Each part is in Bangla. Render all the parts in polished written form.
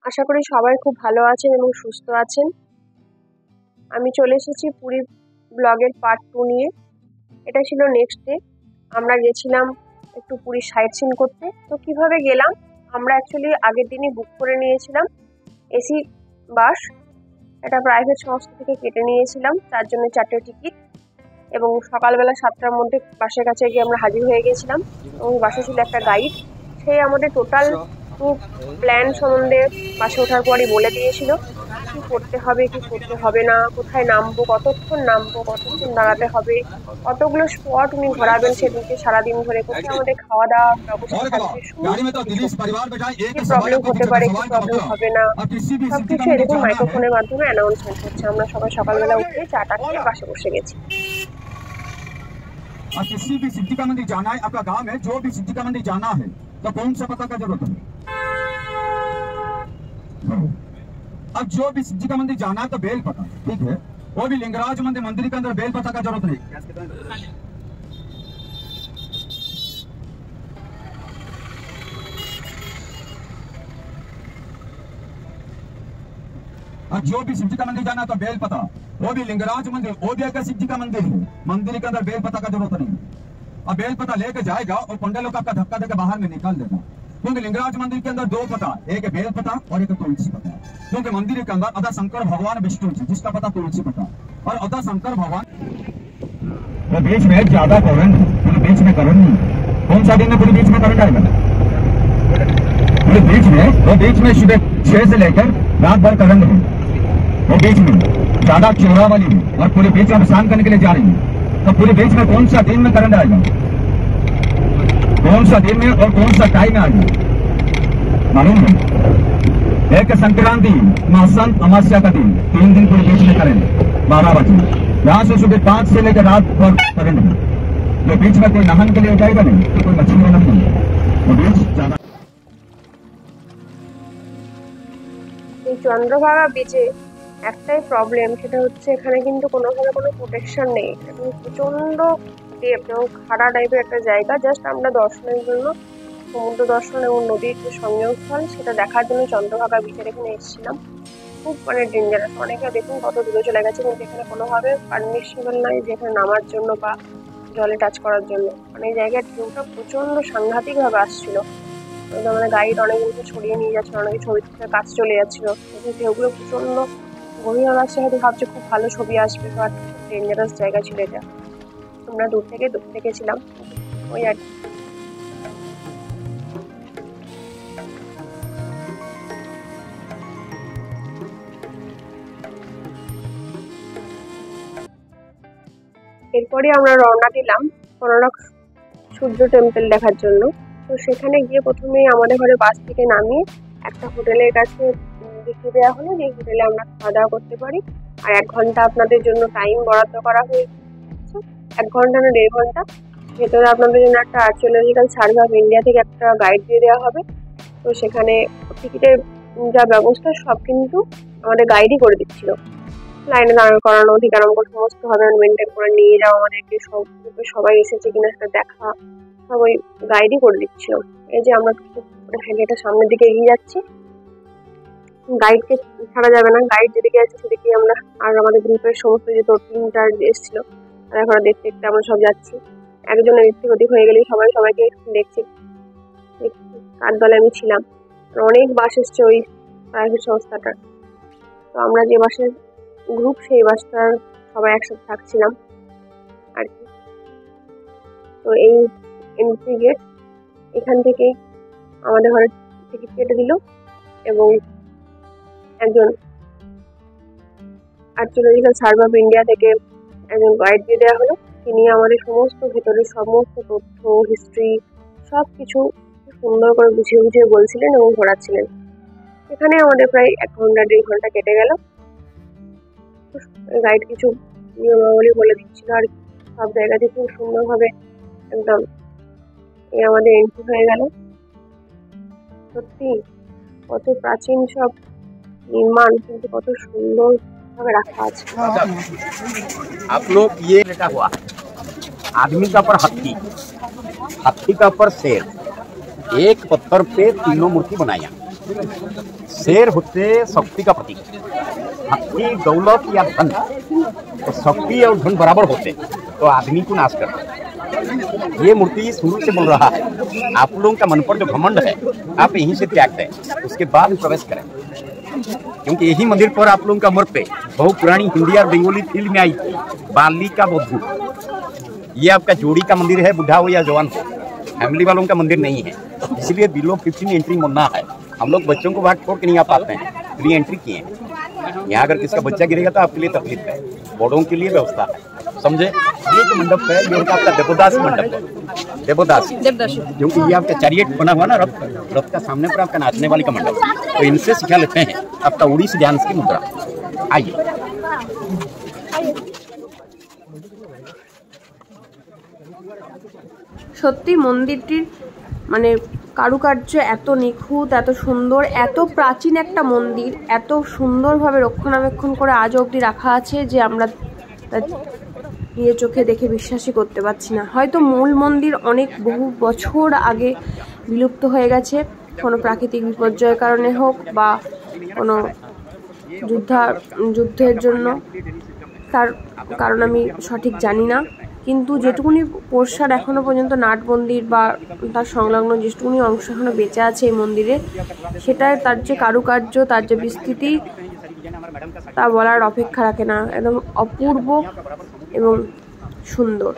আশা করি সবাই খুব ভালো আছেন এবং সুস্থ আছেন। আমি চলে এসেছি পুরী ব্লগের পার্ট 2 নিয়ে। এটা ছিল নেক্সট ডে। আমরা গেছিলাম একটু পুরী সাইট সিন করতে। তো কিভাবে গেলাম, আমরা অ্যাকচুয়ালি আগের দিনই বুক করে নিয়েছিলাম এসি বাস। এটা প্রাইভেট সংস্থা থেকে কেটে নিয়েছিলাম, তার জন্য 4টে টিকিট, এবং সকালবেলা 7টার মধ্যে বাসের কাছে গিয়ে আমরা হাজির হয়ে গেছিলাম। এবং বাসে ছিল একটা গাইড, সে আমাদের টোটাল প্ল্যান সম্বন্ধে বাসে ওঠার পরই বলে দিয়েছিল কি করতে হবে কি করতে হবে না, কোথায় নামবো, কতক্ষণ নামবো, কতক্ষণ দাঁড়াতে হবে, কতগুলো স্পট উনি ঘোরাবেন সেদিনকে সারাদিন ধরে, কোথায় আমাদের খাওয়া দাওয়া ব্যবস্থা থাকবে, কি প্রবলেম হতে পারে কি প্রবলেম হবে না, সবকিছু এরকম মাইক্রোফোনের মাধ্যমে অ্যানাউন্সমেন্ট হচ্ছে। আমরা সবাই সকালবেলা উঠে চাটা খেয়ে বাসে বসে গেছি। और किसी भी सिद्धि का मंदिर जाना है, आपका गांव में जो भी सिद्धि का मंदिर जाना है तो कौन सा पता का जरूरत है? अब जो भी सिद्धि का मंदिर जाना है तो बेल पता, ठीक है, वो भी लिंगराज मंदिर के अंदर बेल पता का जरूरत नहीं। और जो भी सिद्धि का मंदिर जाना है तो बेल पता, वो भी लिंगराज मंदिर, वो भी अगर सिद्धि का मंदिर है, मंदिर के अंदर बेल पता का जरूरत नहीं। अब बेल पता लेके जाएगा और पंडे लोग आपका धक्का देकर बाहर में निकाल देगा, क्योंकि लिंगराज मंदिर के अंदर 2 पता, एक बेल पता और एक तुलसी पता। क्योंकि मंदिर के अंदर अदा शंकर भगवान विष्णु जी, जिसका पता तुलसी पता, और अदा शंकर भगवान वो बीच में ज्यादा करंट, बीच में करंट नहीं। कौन सा दिन में पूरे बीच में करंट आएगा? पूरे बीच में सुबह 6 से लेकर रात भर करंट है। वो बीच में ज्यादा चौड़ा वाली है और पूरे बीच में स्नान करने के लिए जा रही है, तो पूरे बीच में कौन सा दिन में करंट आएगा, कौन सा दिन में और कौन सा टाइम में आएगा मालूम है? एक संक्रांति, महासंत, अमावस्या का दिन, 3 दिन पूरे बीच में करेंगे 12 बजे, यहाँ से सुबह 5 से लेकर रात भर करेंगे। जो बीच में कोई नहाने के लिए उठाएगा नहीं, तो कोई मछली वाला नहीं, वो बीच ज्यादा। চন্দ্রভাগা বিচে একটাই প্রবলেম, সেটা হচ্ছে এখানে কিন্তু কোনোভাবে কোনো প্রোটেকশন নেই এবং প্রচন্ড ডেপথ এবং খাড়া টাইপের একটা জায়গা। জাস্ট আমরা দর্শনের জন্য সমুদ্র দর্শন এবং নদীর যে সংযোগস্থল সেটা দেখার জন্য চন্দ্রভাগা বিচের এখানে এসেছিলাম। খুব ডেঞ্জারাস, অনেকে দেখুন কত দূরে চলে গেছে, কিন্তু এখানে কোনোভাবে পারমিশন নাই যেখানে নামার জন্য বা জলে টাচ করার জন্য। এই জায়গার ঢেউটা প্রচন্ড সাংঘাতিকভাবে আসছিল। মানে গাইড অনেকগুলোকে ছড়িয়ে নিয়ে যাচ্ছিল, অনেকে ছবি থেকে কাজ চলে যাচ্ছিল, ঢেউগুলো প্রচন্ড গভীরভাবে আসছে। হয়তো ভাবছে খুব ভালো ছবি আসবে, বাট ডেঞ্জারাস জায়গা ছিল এটা। আমরা দূর থেকে দেখেছিলাম ওই আর কি। এরপরে আমরা রওনা দিলাম কোনারক সূর্য টেম্পল দেখার জন্য। তো সেখানে গিয়ে প্রথমেই আমাদের ঘরে বাস থেকে নামিয়ে একটা হোটেলের কাছে দেখিয়ে দেওয়া হলো যে হোটেলে আমরা খাওয়া দাওয়া করতে পারি। আর 1 ঘন্টা আপনাদের জন্য টাইম বরাদ্দ করা হয়েছে, 1 ঘন্টা না 1.5 ঘন্টা। ভেতরে আপনাদের জন্য একটা আর্কিওলজিক্যাল সার্ভে অফ ইন্ডিয়া থেকে একটা গাইড দিয়ে দেওয়া হবে। তো সেখানে টিকিটের যা ব্যবস্থা সব কিন্তু আমাদের গাইডই করে দিচ্ছিল। লাইনে দাঁড় করানো, ঠিকানা নম্বর সমস্ত ভাবে মেনটেন করে নিয়ে যাওয়া, আমাদেরকে সবাই এসেছে কিনা সেটা দেখা, সব ওই গাইডই করে দিচ্ছিল। এই যে আমরা হেঁটে সামনের দিকে এগিয়ে যাচ্ছি, গাইডকে ছাড়া যাবে না, গাইড যেদিকে আছে সেদিকে আমরা, আর আমাদের গ্রুপের সমস্ত যে 3-4 এসেছিল তারা এখন দেখতে দেখতে আমরা সব যাচ্ছি। একজন এদিক ওদিক হয়ে গেলে সবাইকে দেখছি কার দলে আমি ছিলাম। অনেক বাস এসছে ওই প্রাইভেট সংস্থাটার। তো আমরা যে বাসের গ্রুপ সেই বাসটার সবাই একসাথে থাকছিলাম আর কি। তো এই এন্ট্রি গেট, এখান থেকে আমাদের ঘরে টিকিট কেটে দিল এবং একজন আর্কিওলজিক্যাল সার্ভে অফ ইন্ডিয়া থেকে একজন গাইড দিয়ে দেওয়া হলো। তিনি আমাদের সমস্ত ভেতরের সমস্ত তথ্য, হিস্ট্রি সব কিছু সুন্দর করে বুঝিয়ে বলছিলেন এবং ঘোরাচ্ছিলেন। এখানে আমাদের প্রায় 1 ঘন্টা 1.5 ঘন্টা কেটে গেল। গাইড কিছু নিয়মাবলী বলে দিচ্ছিল আর সব জায়গাতে খুব সুন্দরভাবে একদম আমাদের এন্ট্রি হয়ে গেল। সত্যি কত প্রাচীন সব निर्माण কিন্তু কত সুন্দর ভাবে রাখা আছে। आप लोग ये लेटा हुआ आदमी का ऊपर हाथी, हाथी का ऊपर शेर, एक पत्थर पे तीनों मूर्ति बनाया। शेर होते शक्ति का प्रतीक। शक्ति दौलत या धन, तो शक्ति और धन बराबर होते तो आदमी को नाश करते। ये मूर्ति शुरू से बोल रहा है, आप लोगों का मन पर जो घमंड है आप यहीं से त्याग दें, उसके बाद प्रवेश करें। क्योंकि यही मंदिर पर आप लोगों का मर्ग पे बहुत पुरानी हिंदी और बंगाली फिल्म में आई थी, बाली का बद्धू। ये आपका जोड़ी का मंदिर है, बुढ़ा हो या जवान हो, फैमिली वालों का मंदिर नहीं है। इसलिए बिलो 15 एंट्री मना है। हम लोग बच्चों को बाहर छोड़ के नहीं आ पाते हैं, फ्री एंट्री किए हैं। यहाँ अगर किसका बच्चा गिरेगा तो आपके लिए तकलीफ है, बड़ों के लिए व्यवस्था है, समझे। ये जो मंडप है ये आपका देवदास मंडप है, देवदास, क्योंकि ये आपका चैरियट बना हुआ ना, रथ का सामने पर आपका नाचने वाली का मंडप। तो इनसे सिखा लेते हैं आपका उड़ीसी डांस की मुद्रा। आइए সত্যি মন্দিরটির মানে কারুকার্য এত নিখুঁত, এত সুন্দর, এত প্রাচীন একটা মন্দির, এত সুন্দরভাবে রক্ষণাবেক্ষণ করে আজও অবধি রাখা আছে যে আমরা নিয়ে চোখে দেখে বিশ্বাসই করতে পারছি না। হয়তো মূল মন্দির অনেক বহু বছর আগে বিলুপ্ত হয়ে গেছে, কোনো প্রাকৃতিক বিপর্যয়ের কারণে হোক বা কোনো যুদ্ধের জন্য, তার কারণ আমি সঠিক জানি না। কিন্তু যেটুকুনি পোরশার এখনও পর্যন্ত নাট মন্দির বা তার সংলগ্ন যেটুকুনি অংশ এখনও বেঁচে আছে এই মন্দিরে, সেটা তার যে কারুকার্য, তার যে বিস্তৃতি, তা বলার অপেক্ষা রাখে না। একদম অপূর্ব এবং সুন্দর।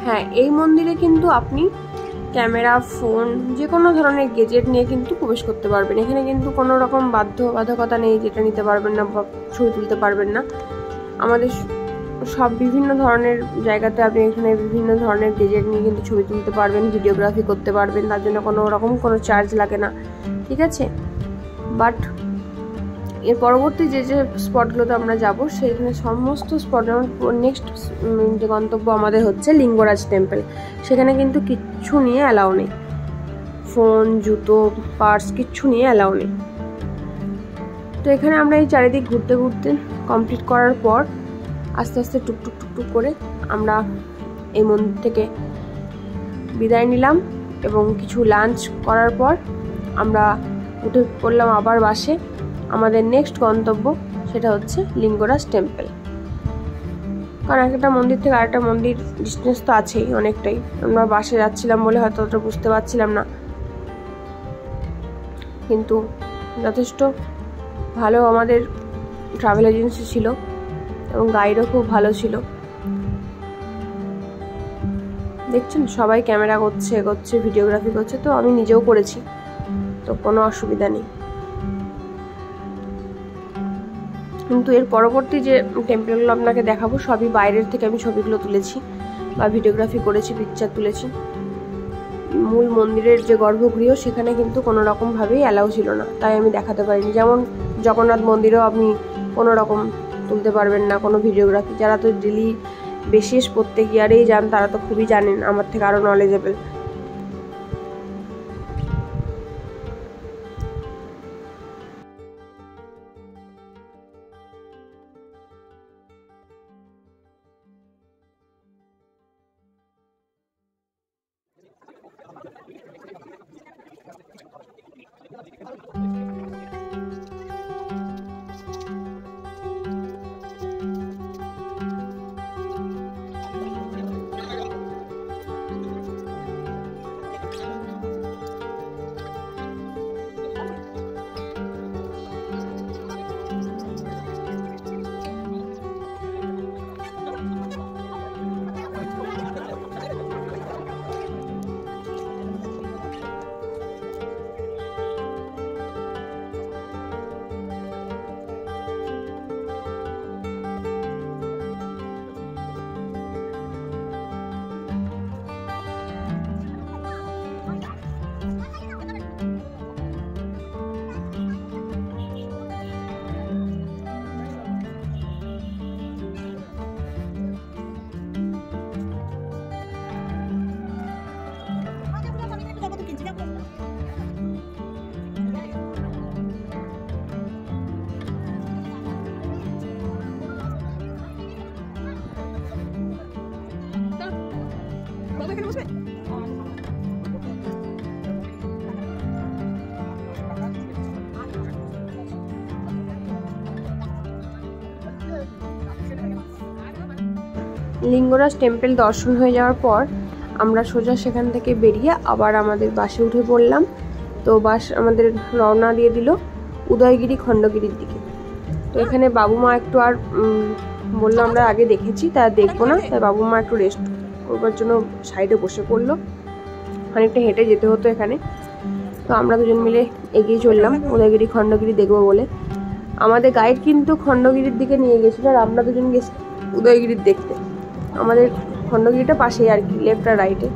হ্যাঁ, এই মন্দিরে কিন্তু আপনি ক্যামেরা, ফোন, যে কোনো ধরনের গেজেট নিয়ে কিন্তু প্রবেশ করতে পারবেন। এখানে কিন্তু কোনো রকম বাধ্যবাধকতা নেই যেটা নিতে পারবেন না বা ছবি তুলতে পারবেন না। আমাদের সব বিভিন্ন ধরনের জায়গাতে আপনি এখানে বিভিন্ন ধরনের গেজেট নিয়ে কিন্তু ছবি তুলতে পারবেন, ভিডিওগ্রাফি করতে পারবেন, তার জন্য কোনো রকম কোনো চার্জ লাগে না, ঠিক আছে। বাট এর পরবর্তী যে স্পটগুলোতে আমরা যাব, সেইখানে সমস্ত স্পট, নেক্সট যে গন্তব্য আমাদের হচ্ছে লিঙ্গরাজ টেম্পল। সেখানে কিন্তু কিচ্ছু নিয়ে অ্যালাউ নেই, ফোন, জুতো, পার্স কিচ্ছু নিয়ে অ্যালাউ নেই। তো এখানে আমরা এই চারিদিক ঘুরতে ঘুরতে কমপ্লিট করার পর আস্তে আস্তে টুকটুক টুকটুক করে আমরা এই মন্দির থেকে বিদায় নিলাম এবং কিছু লাঞ্চ করার পর আমরা উঠে পড়লাম আবার বাসে। আমাদের নেক্সট গন্তব্য সেটা হচ্ছে লিঙ্গরাজ টেম্পল। কারণ একটা মন্দির থেকে আরেকটা মন্দির ডিস্টেন্স তো আছেই অনেকটাই। আমরা বাসে যাচ্ছিলাম বলে হয়তো ওটা বুঝতে পারছিলাম না, কিন্তু যথেষ্ট ভালো আমাদের ট্রাভেল এজেন্সি ছিল এবং গাইডও খুব ভালো ছিল। দেখছেন সবাই ক্যামেরা করছে, ভিডিওগ্রাফি করছে, তো আমি নিজেও করেছি, তো কোনো অসুবিধা নেই। কিন্তু এর পরবর্তী যে টেম্পলগুলো আপনাকে দেখাবো সবই বাইরের থেকে আমি ছবিগুলো তুলেছি বা ভিডিওগ্রাফি করেছি, পিকচার তুলেছি। মূল মন্দিরের যে গর্ভগৃহ সেখানে কিন্তু কোনো রকমভাবেই অ্যালাউ ছিল না, তাই আমি দেখাতে পারিনি। যেমন জগন্নাথ মন্দিরেও আপনি কোনো রকম তুলতে পারবেন না কোনো ভিডিওগ্রাফি। যারা তো ডেলি বেশিস প্রত্যেক ইয়ারেই যান তারা তো খুবই জানেন, আমার থেকে আরও নলেজেবল। লিঙ্গরাজ টেম্পল দর্শন হয়ে যাওয়ার পর আমরা সোজা সেখান থেকে বেরিয়ে আবার আমাদের বাসে উঠে পড়লাম। তো বাস আমাদের রওনা দিয়ে দিল উদয়গিরি খণ্ডগিরির দিকে। তো এখানে বাবু মা একটু আর বললো আমরা আগে দেখেছি তা দেখবো না, তাই বাবু মা একটু রেস্ট করবার জন্য সাইডে বসে পড়লো। অনেকটা হেঁটে যেতে হতো এখানে। তো আমরা দুজন মিলে এগিয়ে চললাম উদয়গিরি খণ্ডগিরি দেখবো বলে। আমাদের গাইড কিন্তু খণ্ডগিরির দিকে নিয়ে গেছিল আর আমরা দুজন গেছি উদয়গিরির দেখতে। আমাদের খণ্ডগিরিটা পাশেই আর কি, লেফট আর রাইটে।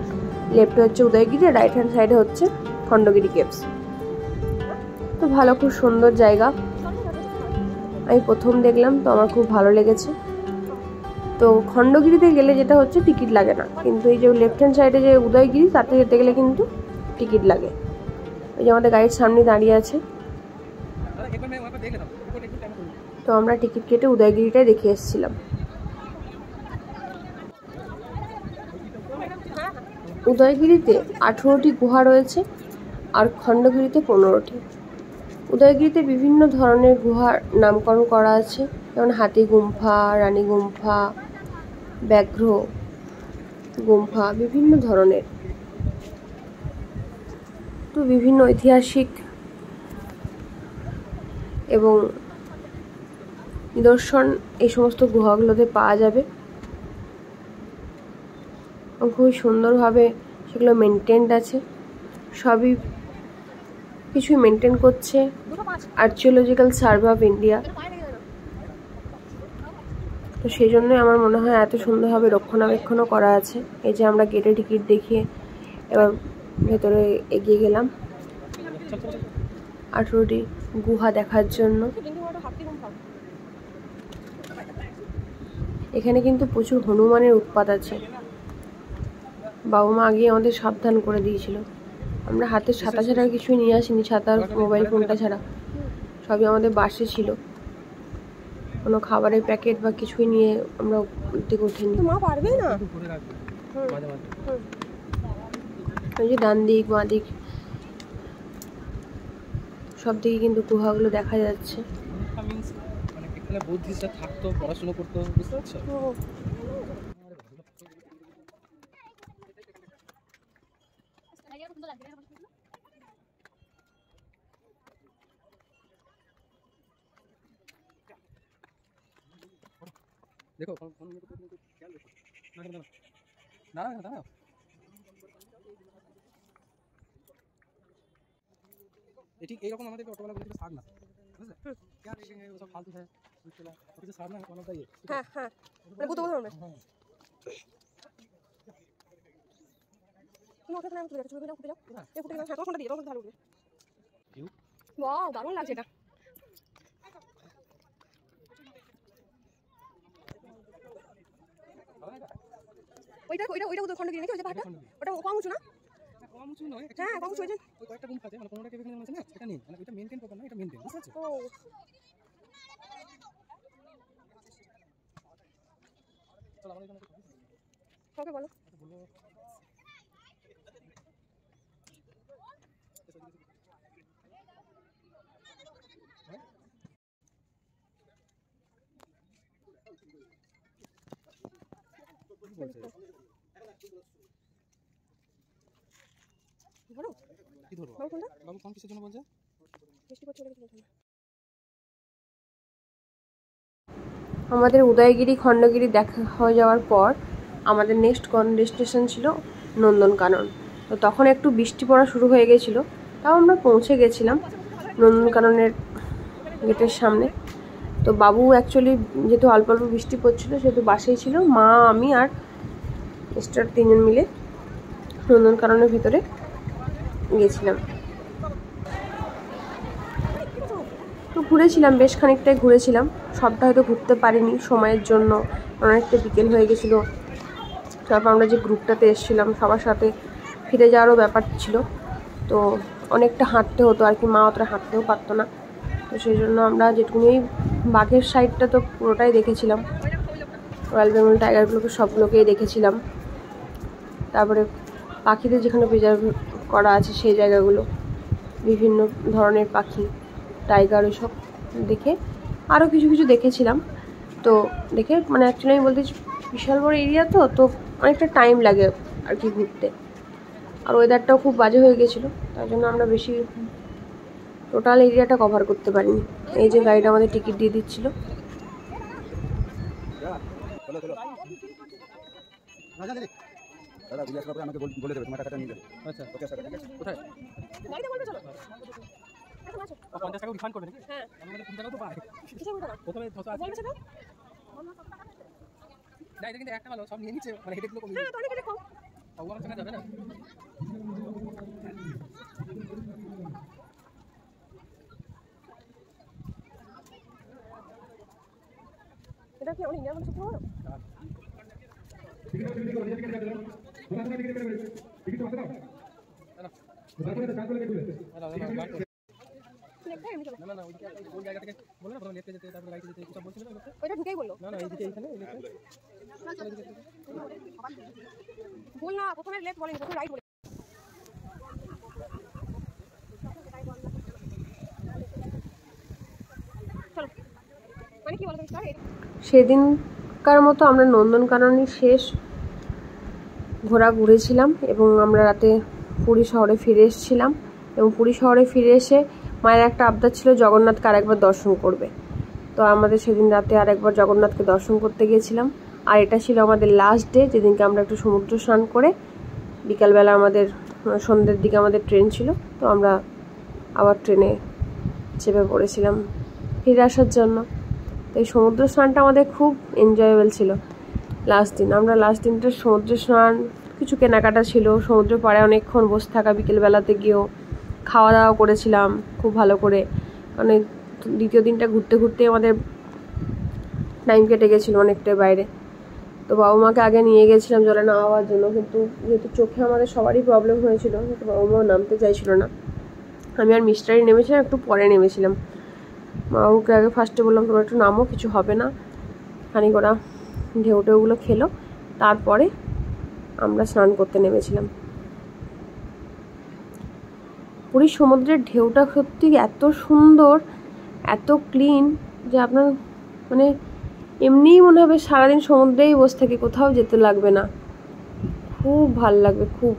লেফটে হচ্ছে উদয়গিরি আর রাইট হ্যান্ড সাইডে হচ্ছে খণ্ডগিরি কেভস। তো ভালো, খুব সুন্দর জায়গা। আমি প্রথম দেখলাম, তো আমার খুব ভালো লেগেছে। তো খণ্ডগিরিতে গেলে যেটা হচ্ছে টিকিট লাগে না, কিন্তু এই যে লেফট হ্যান্ড সাইডে যে উদয়গিরি তাতে যেতে গেলে কিন্তু টিকিট লাগে। ওই যে আমাদের গাড়ির সামনে দাঁড়িয়ে আছে। তো আমরা টিকিট কেটে উদয়গিরিটাই দেখে এসেছিলাম। উদয়গিরিতে 18টি গুহা রয়েছে আর খণ্ডগিরিতে 15টি। উদয়গিরিতে বিভিন্ন ধরনের গুহার নামকরণ করা আছে, যেমন হাতি গুম্ফা, রানী গুম্ফা, ব্যাঘ্র গুম্ফা, বিভিন্ন ধরনের। তো বিভিন্ন ঐতিহাসিক এবং নিদর্শন এই সমস্ত গুহাগুলোতে পাওয়া যাবে। খুবই সুন্দরভাবে সেগুলো মেনটেন্ড আছে, সবই কিছুই মেনটেন করছে আর্কিওলজিক্যাল সার্ভে অফ ইন্ডিয়া। তো সেই জন্যই আমার মনে হয় এত সুন্দরভাবে রক্ষণাবেক্ষণও করা আছে। এই যে আমরা গেটে টিকিট দেখিয়ে এবার ভেতরে এগিয়ে গেলাম 18টি গুহা দেখার জন্য। এখানে কিন্তু প্রচুর হনুমানের উৎপাত আছে। বাবা মা আগে আমাদের সাবধান করে দিয়েছিল। আমরা হাতে ছাতা ছাড়া কিছুই নিয়ে আসিনি, ছাতার মোবাইল ফোনটা ছাড়া সবই আমাদের বাসে ছিল। কোনো খাবারের প্যাকেট বা কিছুই নিয়ে আমরা দিকে উঠিনি। মা পারবে না। ওই যে ডান দিক বাঁ দিক সব দিকে কিন্তু গুহাগুলো দেখা যাচ্ছে। বুদ্ধিস্টরা থাকতো, পড়াশোনা করতো, বুঝতে পারছো? দেখো ঠিক এইরকম আমাদেরকে অটোওয়ালা বলে ছাড় না, বুঝলে? क्या देखेंगे वो सब फालतू है, कुछ साधना है वाला चाहिए। हां हां वो तो बोल रहा हूं तुम ওখানে নাম তুলে রাখো, ছবি দাও, ফুটে দাও, এই ফুটে দাও, হ্যাঁ ফোনটা দিয়ে দাও, ভালো করে ওয়াও দারুণ লাগছে এটা। ওইটা ওইটা ওইটা ওদের খণ্ডগিরি নাকি ওই যে পাহাড়টা, ওটা কম উঁচু না? কম উঁচু নয়, হ্যাঁ কম উঁচু ওই যে ওই কয়েকটা গুম্ফা আছে, মানে 15টা কেভ এখানে আছে না, এটা নেই, মানে এটা মেইনটেইন প্রপার না, এটা মেইনটেইন, বুঝতে পারছো? ও চলো আমাদের এখানে ওকে বলো বলো। আমাদের উদয়গিরি খণ্ডগিরি দেখা হয়ে যাওয়ার পর আমাদের নেক্সট ডেস্টিনেশন ছিল নন্দনকানন। তো তখন একটু বৃষ্টি পড়া শুরু হয়ে গেছিলো, তাও আমরা পৌঁছে গেছিলাম নন্দনকাননের গেটের সামনে। তো বাবু অ্যাকচুয়ালি যেহেতু অল্প অল্প বৃষ্টি পড়ছিলো সেহেতু বাসেই ছিল, মা আমি আর মিস্টার 3 জন মিলে নন্দনকাননের ভিতরে গেছিলাম। তো ঘুরেছিলাম, বেশ খানিকটাই ঘুরেছিলাম, সবটা হয়তো ঘুরতে পারিনি সময়ের জন্য, অনেকটা বিকেল হয়ে গেছিলো। তারপর আমরা যে গ্রুপটাতে এসেছিলাম সবার সাথে ফিরে যাওয়ারও ব্যাপার ছিল, তো অনেকটা হাঁটতে হতো আর কি, মা অতটা হাঁটতেও পারতো না। তো সেই জন্য আমরা যেটুকুনি বাঘের সাইডটা তো পুরোটাই দেখেছিলাম, রয়্যাল বেঙ্গল টাইগারগুলোকে সবগুলোকেই দেখেছিলাম। তারপরে পাখিদের যেখানে প্রিজার্ভ করা আছে সেই জায়গাগুলো, বিভিন্ন ধরনের পাখি, টাইগার, ওইসব দেখে আরও কিছু কিছু দেখেছিলাম। তো দেখে মানে অ্যাকচুয়ালি আমি বলতে বিশাল বড় এরিয়া, তো অনেকটা টাইম লাগে আর কি ঘুরতে। আর ওয়েদারটাও খুব বাজে হয়ে গেছিলো, তার জন্য আমরা বেশি টোটাল এরিয়াটা কভার করতে পারিনি। এই যে গাইড আমাদের টিকিট দিয়ে দিচ্ছিল। এটা কি অনেক ইন্ডিয়ান বলো? ওইটা ঢুকেই বললো না, এইদিকে এইখানে ভুল না, প্রথমে লেফট বলেনি, প্রথমে রাইট বলে। চলো, মানে কি বলতো সেদিনকার মতো আমরা নন্দনকাননই শেষ ঘোরা ঘুরেছিলাম এবং আমরা রাতে পুরী শহরে ফিরে এসেছিলাম। এবং পুরী শহরে ফিরে এসে মায়ের একটা আবদার ছিল জগন্নাথকে আরেকবার দর্শন করবে। তো আমাদের সেদিন রাতে আরেকবার জগন্নাথকে দর্শন করতে গিয়েছিলাম। আর এটা ছিল আমাদের লাস্ট ডে, যেদিনকে আমরা একটু সমুদ্র স্নান করে বিকালবেলা আমাদের সন্ধ্যের দিকে আমাদের ট্রেন ছিল। তো আমরা আবার ট্রেনে চেপে পড়েছিলাম ফিরে আসার জন্য। তো এই সমুদ্র স্নানটা আমাদের খুব এনজয়েবল ছিল লাস্ট দিন। আমরা লাস্ট দিনটা সমুদ্র স্নান, কিছু কেনাকাটা ছিল, সমুদ্র পাড়ে অনেকক্ষণ বসে থাকা, বিকেলবেলাতে গিয়েও খাওয়া দাওয়া করেছিলাম খুব ভালো করে। মানে দ্বিতীয় দিনটা ঘুরতে ঘুরতে আমাদের টাইম কেটে গেছিলো অনেকটাই বাইরে। তো বাবা মাকে আগে নিয়ে গেছিলাম জলে নামাবার জন্য, কিন্তু যেহেতু চোখে আমাদের সবারই প্রবলেম হয়েছিল, কিন্তু বাবা মাও নামতে চাইছিল না। আমি আর মিস্টারই নেমেছিলাম, একটু পরে নেমেছিলাম। বাবুকে আগে ফার্স্টে বললাম তোমরা একটু নামো, কিছু হবে না, খানিক ওরা ঢেউ টেউগুলো খেলো, তারপরে আমরা স্নান করতে নেমেছিলাম। পুরীর সমুদ্রের ঢেউটা সত্যি এত সুন্দর, এত ক্লিন যে আপনার মানে এমনিই মনে হবে সারাদিন সমুদ্রেই বসে থাকি, কোথাও যেতে লাগবে না, খুব ভাল লাগবে খুব।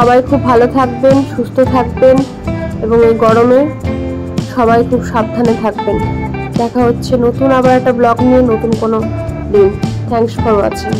সবাই খুব ভালো থাকবেন, সুস্থ থাকবেন এবং এই গরমে সবাই খুব সাবধানে থাকবেন। দেখা হচ্ছে নতুন আবার একটা ব্লগ নিয়ে নতুন কোনো দিন। Thanks for watching.